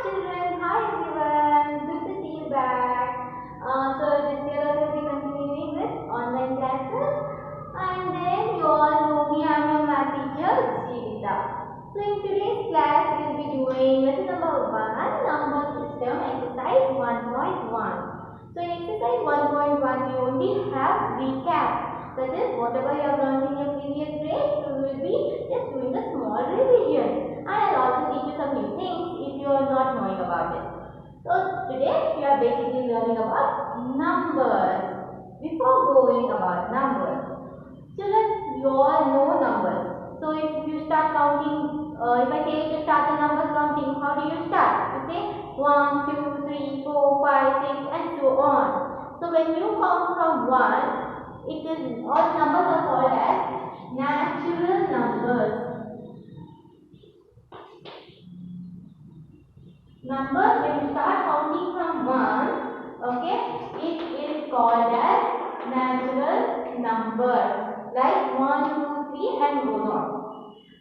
children, hi everyone, good to see you back. So this year also we'll be continuing with online classes, and then you all know me, I am your math teacher Jeevita. So in today's class we'll be doing lesson number 1, number system exercise 1.1. So in exercise 1.1 we only have recap. That is, whatever you have learned in your previous grade, so we will be just doing a small revision. And I'll also teach you some new things if you are not knowing about it. So today we are basically learning about numbers. Before going about numbers, children, you all know numbers. So if you start counting, if I say to start the numbers counting, how do you start? You say 1, 2, 3, 4, 5, 6 and so on. So when you count from 1, it is all numbers are called as natural numbers. Numbers when you start counting from 1, okay, it is called as natural numbers. Like 1, 2, 3 and goes on.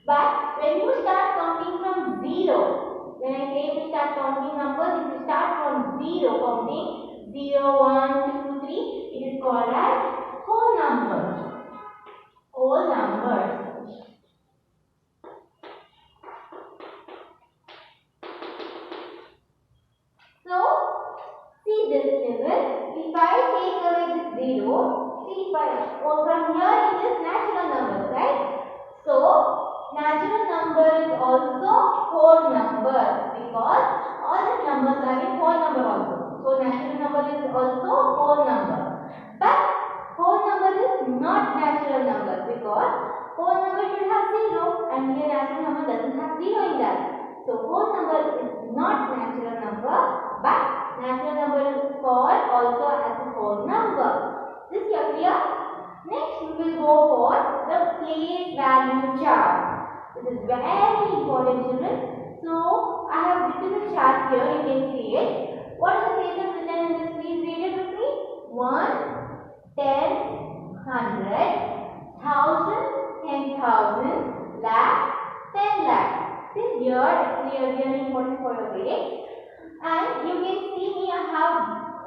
But when you start counting from 0, when I say to start counting numbers, if you start from 0, counting 0, 1, 2, 3, it is called as whole numbers. Whole numbers. So, see this level. If I take away this 0, see if I, from here it is natural numbers, right? So, natural number is also whole number because all the numbers are in whole number also. So, natural number is also whole number. But whole number is not natural number because whole number should have 0 and here natural number doesn't have 0 in that. So whole number is not natural number, but natural number is called also as a whole number. This is clear? Next we will go for the place value chart. This is very important, children. So I have written a chart here, you can see it. What are the places written in this? Please read it with me. 1, 10, 100, 1000, 10,000, lakh, 10 lakh. This here actually very important for your grade. And you can see me I have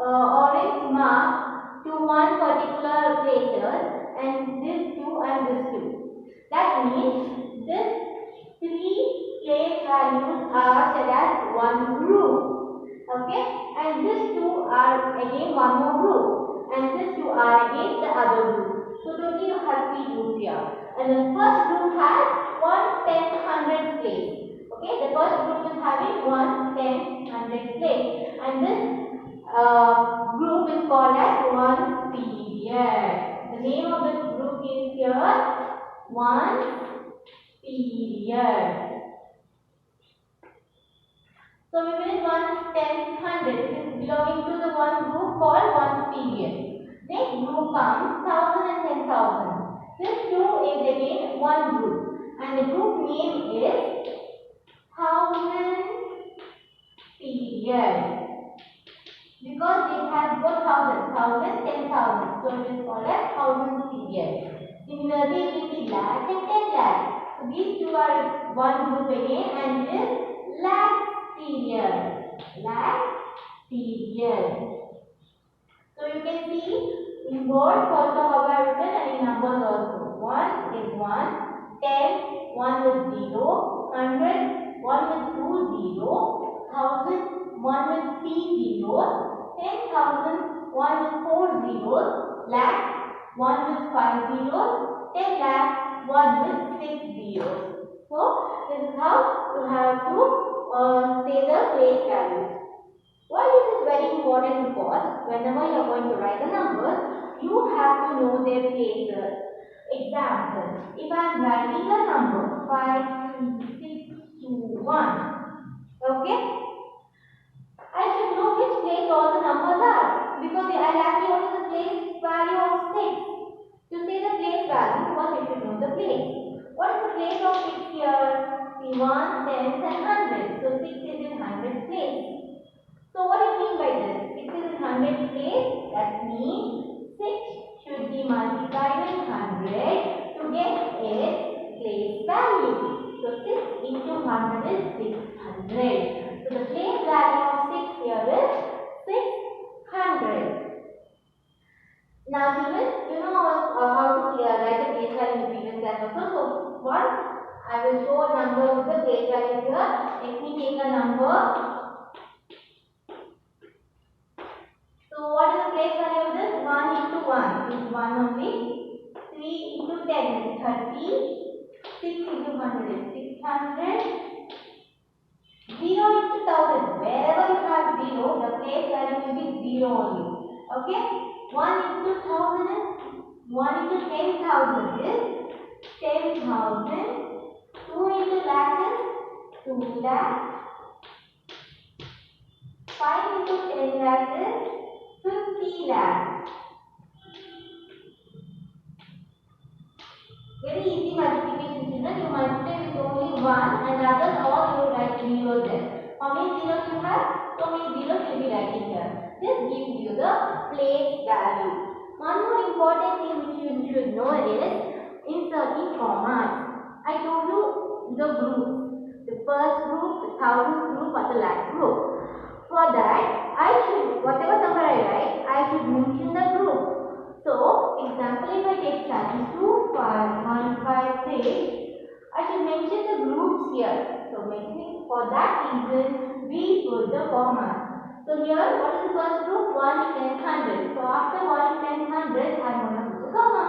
orange mark to one particular places and this 2 and this 2. That means this 3 place values are said as one group. Okay, and these 2 are again one more group. And these 2 are again the other group. So total you have 3 groups here. And the first group has 1, 10, 100 place. Okay, the first group is having 1, 10, 100 place. And this group is called as 1 period. The name of this group is here 1 period. So we will 1, 10, 100. It is belonging to the one group called 1 period. Next group comes 1000 and 10,000. This 2 is again one group. And the group name is 1000 period. Because it has both 1000, 10,000. So it is called as 1000 period. Similarly, it will be lakh and 10 lakh. So these 2 are one group again and it is lakh period. Lakh period. So you can see in words also how I have written and in numbers also. 1 is 1, 10, 1 with 0, 100, 1 with 2 0, 1000, 1 with 3 zeros, 10,000, 1 with 4 zeros, lakh, 1 with 5 zeros, 10 lakh, 1 with 6 zeros. So this is how you have to say the place values. Why this is very important? Because whenever you are going to write the numbers, you have to know their places. Example, if I am writing a number 5, 3, 6, 2, 1, okay, I should know which place all the numbers are because I have to know the place value of 6. To say the place value, first you should know the place. What is the place of 6 here? See 1, 10 and 100. So 6 is in 100 place. So what do you mean by this? 6 is in 100 place. That means 6 should be multiplied with 100 to get its place value. So 6 into 100 is 600. So the place value once I will show a number with the place value here. Let me take a number. So what is the place value of this? 1 into 1 is 1 only. 3 into 10 is 30. 6 into 100 is 600. 0 into 1000. Wherever you have 0, the place value will be 0 only. Okay? 1 into 1000 is 1 into 10,000 is 10,000. 2 into lakh is 2 lakh. 5 into 10 lakh is 50 lakh. Very easy multiplication, children. You multiply with only 1 and the others all you will write zeros there. How many zeros you have? So many zeros you will be writing here. This gives you the place value. One more important thing which you should know is inserting commas. I told you the groups. The first group, the thousandth group or the lakh group. For that, I should, whatever number I write, I should mention the group. So, example, if I take 32, 5, 1, 5, 6, I should mention the groups here. So, for that reason, we put the comma. So, here, what is the first group? 1, 10, 100. So, after 1, 10, 100, I am going to put the comma.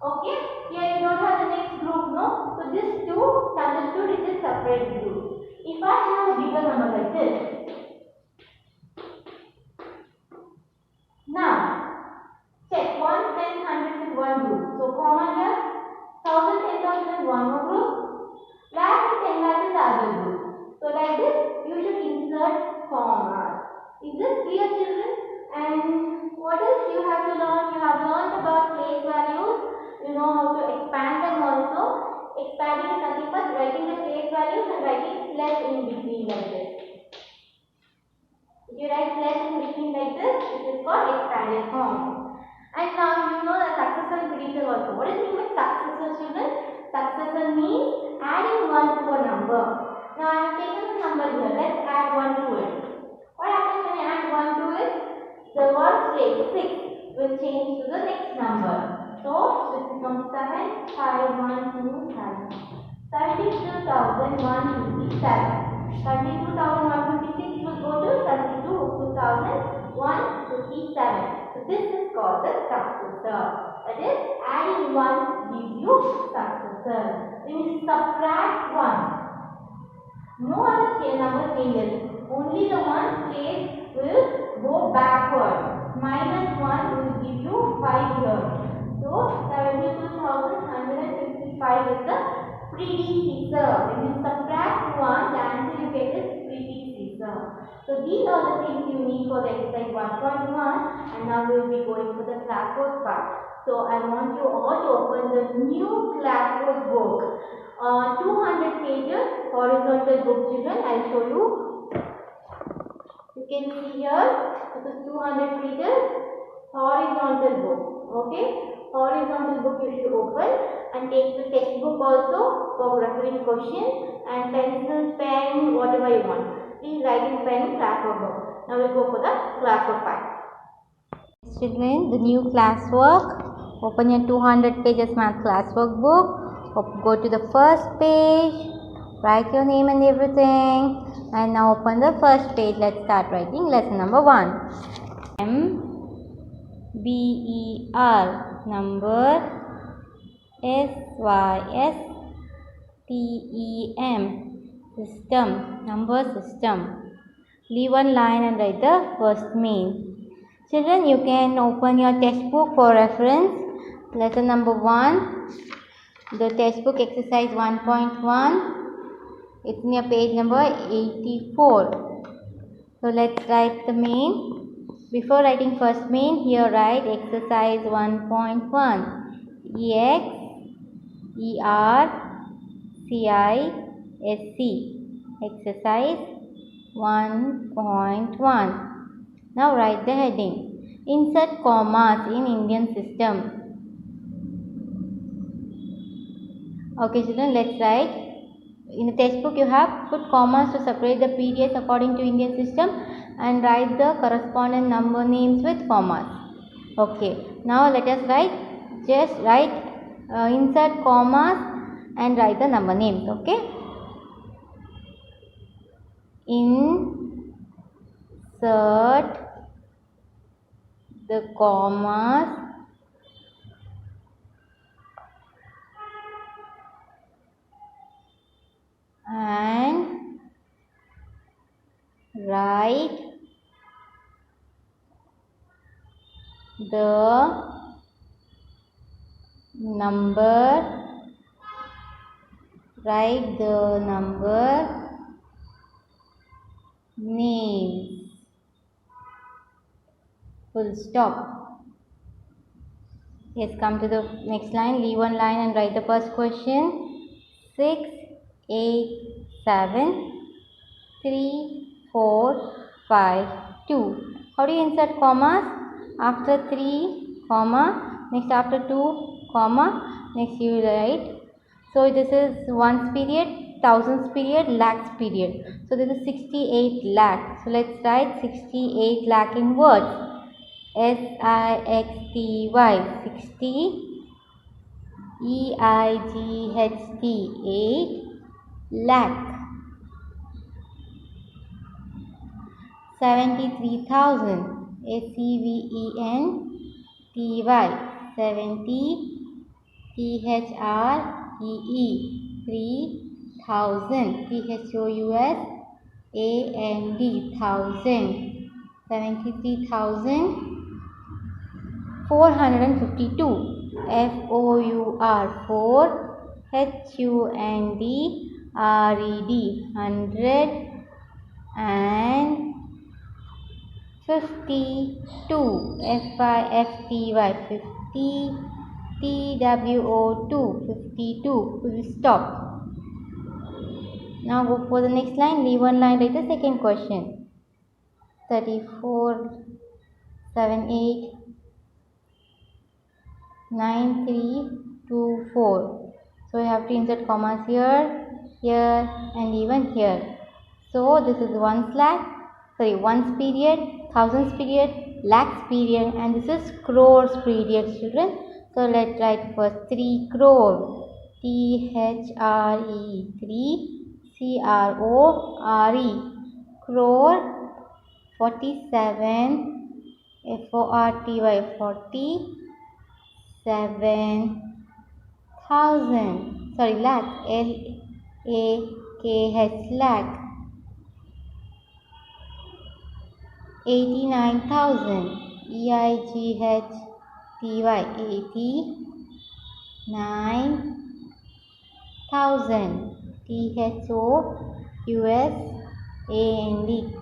Okay? Here, you don't have the next group, no? So, this 2 understood is a separate group. If I have a bigger number like this, now, check 1, 10, 100 is one group. So, comma here, 1000, 10,000 is one more group. Lakh and 10 lakh is the other group. So, like this, you should insert commas. Is this clear, children? And what else you have to learn? You have learned about place values. You know how to expand them also. Expanding is nothing but writing the place values and writing less in between like this. If you write less in between like this, it is called expanded form. And now you know the successor and predictor also. What does it mean by successor, children? Successor means adding 1 to a number. Now I have taken the number here. Let's add 1 to it. What happens when I add 1 to it? The ones place 6 will change to the next number. So it becomes 7, 5, 1, 2, 7. 72,157. 72,156 will go to 72,157. So this is called the successor. That is, adding 1 gives you successor. When you subtract 1, no other number changes. Only the one place will go backward. Minus 1 will give you 5 here. So 72,155 is the predecessor. When you subtract 1, the answer you get is predecessor. So these are the things you need for the exercise 1.1, and now we will be going for the classwork part. So I want you all to open the new classwork book. 200 pages horizontal book, children. I will show you. You can see here, this is 200 pages horizontal book. Okay, horizontal book you should open and take the textbook also for referring questions and pencil, pen, whatever you want. Please write in pen classwork book. Now we will go for the classwork part. Children, the new classwork. Open your 200 pages math classwork book. Go to the first page. Write your name and everything. And now open the first page. Let's start writing lesson number 1. M-B-E-R, number. S-Y-S-T-E-M, system, number system. Leave one line and write the first main. Children, you can open your textbook for reference. Lesson number 1, the textbook exercise 1.1. It's in your page number 84. So let's write the main. Before writing first main, here write exercise 1.1. E-X-E-R-C-I-S-C. Exercise 1.1. Now write the heading. Insert commas in Indian system. Okay, children, let's write. In the textbook, you have put commas to separate the periods according to Indian system and write the corresponding number names with commas. Okay, now let us write. Just write insert commas and write the number names. Okay. Insert the commas and write the number names. Full stop. Yes, come to the next line. Leave one line and write the first question. 6, 8, 7, 3, 4, 5, 2. How do you insert commas? After 3, comma. Next after 2, comma. Next you write. So this is ones period, thousands period, lakhs period. So this is 68 lakh. So let's write 68 lakh in words. SIXTY 60 EIGHT 8 lakh. 73,000 SEVENTY 70 THREE 3,000 THOUSAND 73,452 FOUR 4 HUNDRED 100 and 52 FIFTY 50 TWO2 52. Full stop. Now go for the next line. Leave one line, write the second question. 34 78 9324. So you have to insert commas here, here and even here. So this is ones period, thousands period, lakhs period, and this is crores period, children. So let's write first 3 crore. THRE 3 CRORE. Crore. 47 FORTY 47,000. Sorry, lakh. LAKH lakh. 89,000 EIGHTY 89,000 THOUSAND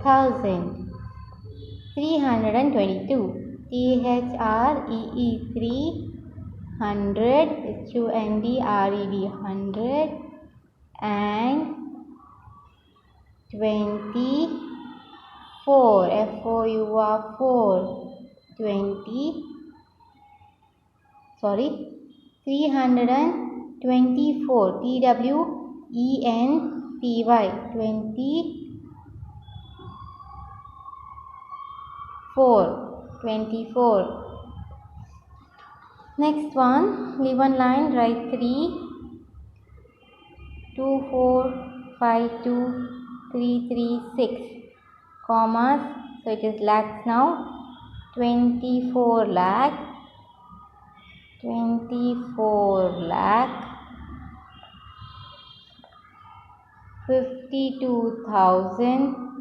1,000. 322 THREE 300 HUNDRED 100 and 24 FOUR 4 20 sorry 324 TWENTY 24. Next one, leave one line, write 3 24 52 336 commas. So it is lakhs now. 24 lakh 52,000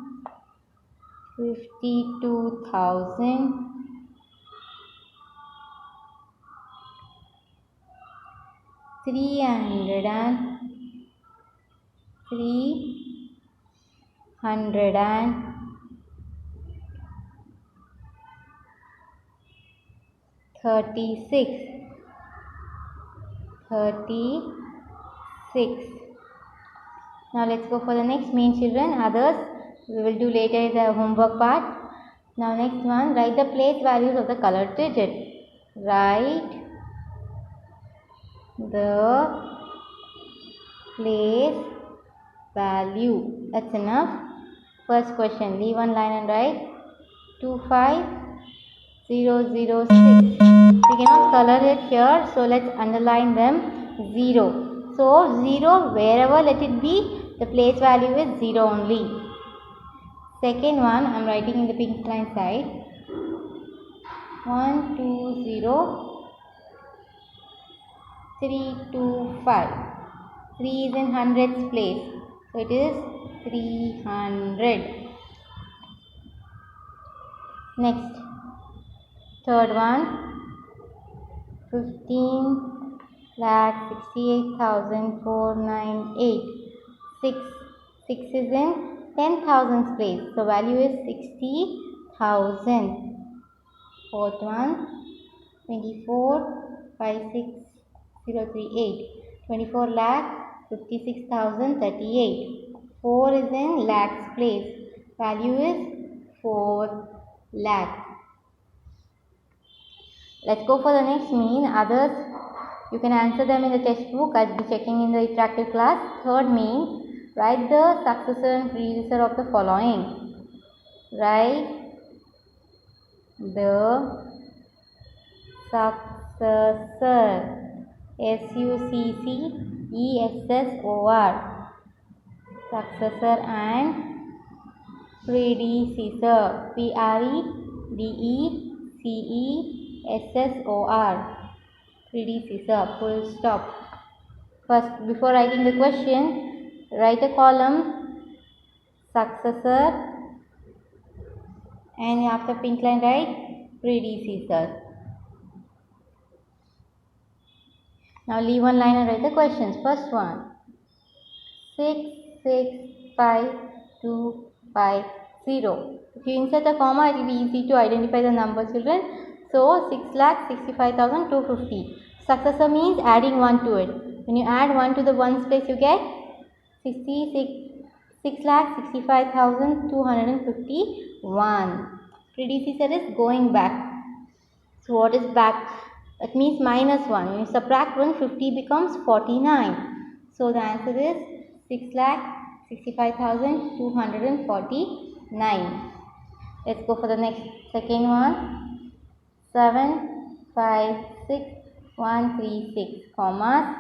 36. Now let's go for the next main, children. Others we will do later in the homework part. Now next one, write the place values of the colored digit. Write the place value. That's enough. First question, leave one line and write 25006. We cannot color it here, so let's underline them 0. So 0, wherever let it be, the place value is 0 only. Second one, I am writing in the pink line side. 1, 2, 0, 3, 2, 5. 3 is in hundreds place. So it is 300. Next, third one, 15,68,498. 6 is in 10,000 place. So value is 60,000. Fourth one, 24,56,038. 24 lakh 56,038. 4 is in lakhs place. Value is 4 lakh. Let's go for the next mean. Others, you can answer them in the textbook. I'll be checking in the interactive class. Third mean, write the successor and predecessor of the following. Write the successor. SUCCESSOR. Successor and predecessor. PREDECESSOR. Predecessor. Full stop. First, before writing the question, write a column successor and after pink line write predecessor. Now leave one line and write the questions. First one, 665,250. If you insert a comma, it will be easy to identify the number, children. So 6,65,250. Successor means adding 1 to it. When you add 1 to the ones place, you get 6,65,251. Predecessor is going back. So what is back? That means minus 1. When you subtract 1, 50 becomes 49. So the answer is 6,65,249. Let's go for the next second one. 756,136 commas.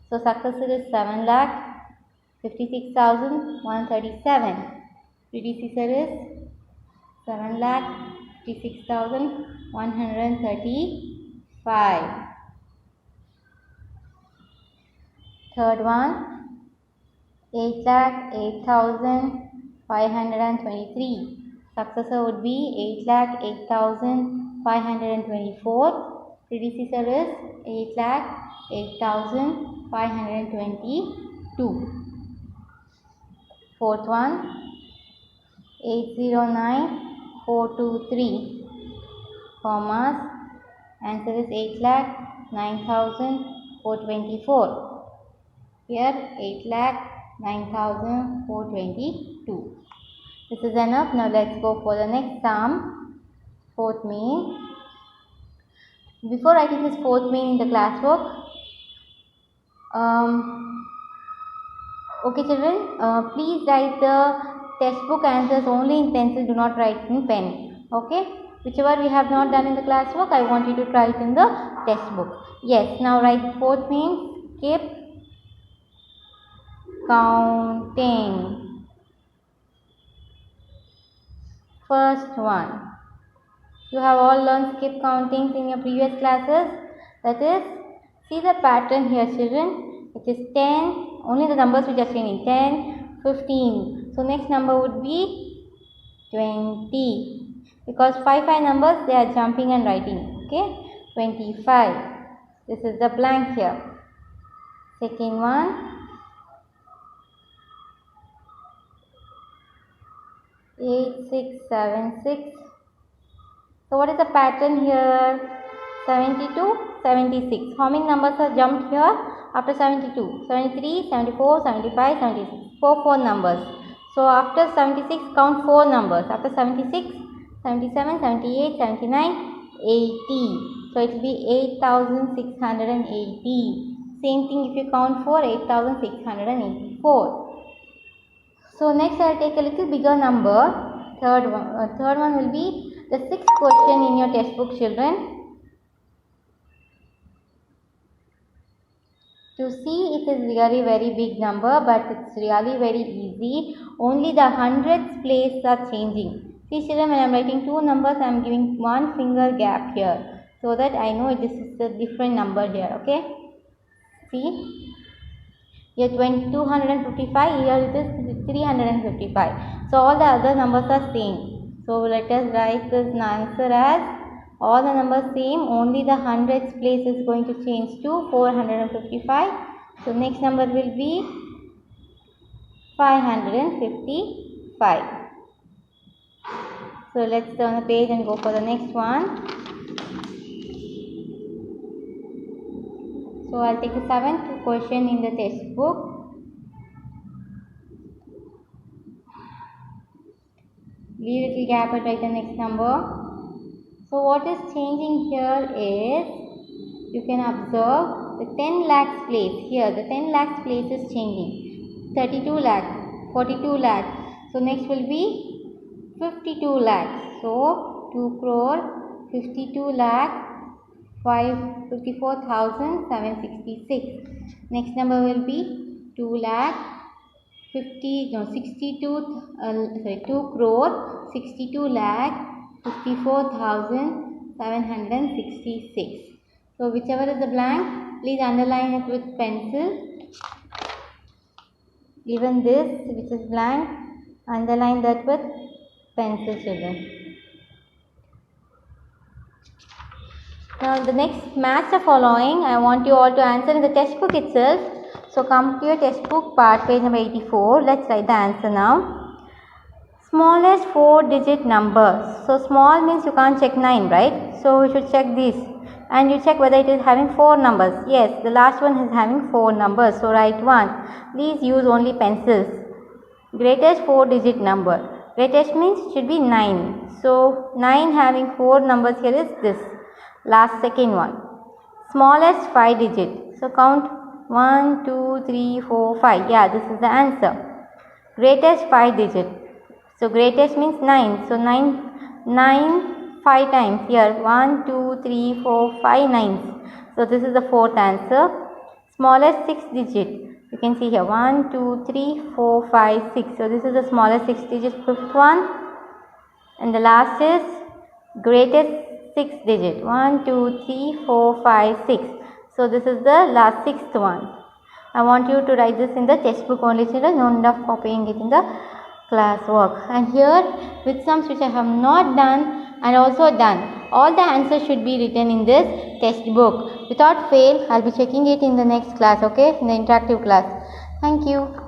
So successor is 7,56,137. Predecessor is 7,56,135. Third one, 8,08,523. Successor would be 8,08,524. Predecessor is 8,08,522. Fourth one, 809,423 commas. Answer is 8,09,424. Here 8,09,422. This is enough. Now let's go for the next sum. Fourth mean. Before writing this fourth mean in the classwork, okay children, please write the textbook answers only in pencil, do not write in pen. Okay, whichever we have not done in the classwork, I want you to try it in the textbook. Yes, now write fourth mean. Skip counting. First one. You have all learned skip countings in your previous classes. That is, see the pattern here children. It is 10, only the numbers which are changing. 10, 15. So next number would be 20. Because 5 numbers they are jumping and writing. Okay, 25. This is the blank here. Second one. 8676. So what is the pattern here? 72, 76. How many numbers are jumped here after 72? 73, 74, 75, 76. 4 numbers. So after 76, count 4 numbers. After 76, 77, 78, 79, 80. So it will be 8,680. Same thing if you count 4, 8,684. So next I will take a little bigger number. Third one will be the sixth question in your textbook children. To see it is really very big number, but it's really very easy. Only the hundreds place are changing. See children, when I am writing two numbers, I am giving one finger gap here, so that I know this is a different number here, okay? See? Here 255, here it is 355. So all the other numbers are same. So let us write this answer as all the numbers same, only the hundreds place is going to change to 455. So next number will be 555. So let's turn the page and go for the next one. So I'll take the 7th question in the textbook. Leave a little gap and write the next number. So what is changing here is, you can observe the 10 lakhs place. Here the 10 lakhs place is changing. 32 lakhs, 42 lakhs. So next will be 52 lakhs. So 2 crore 52 lakhs 54,766. Next number will be 2 crore 62 lakh 54,766. So whichever is the blank, please underline it with pencil. Even this which is blank, underline that with pencil, children. Now the next match the following, I want you all to answer in the textbook itself. So come to your textbook part, page number 84. Let's write the answer now. Smallest 4-digit number. So small means you can't check 9, right? So we should check this. And you check whether it is having 4 numbers. Yes, the last one is having 4 numbers. So write 1. Please use only pencils. Greatest 4-digit number. Greatest means should be 9. So 9 having 4 numbers here is this. Last second one. Smallest 5-digit. So count 1, 2, 3, 4, 5. Yeah, this is the answer. Greatest 5-digit. So greatest means 9. So 9 5 times. Here 1, 2, 3, 4, 5 nines. So this is the 4th answer. Smallest 6-digit. You can see here 1, 2, 3, 4, 5, 6. So this is the smallest 6-digit, 5th one. And the last is greatest 6-digit. 1, 2, 3, 4, 5, 6. So this is the last 6th one. I want you to write this in the textbook only, children. No need of copying it in the class work. And here with sums which I have not done and also done, all the answers should be written in this textbook. Without fail, I'll be checking it in the next class, okay, in the interactive class. Thank you.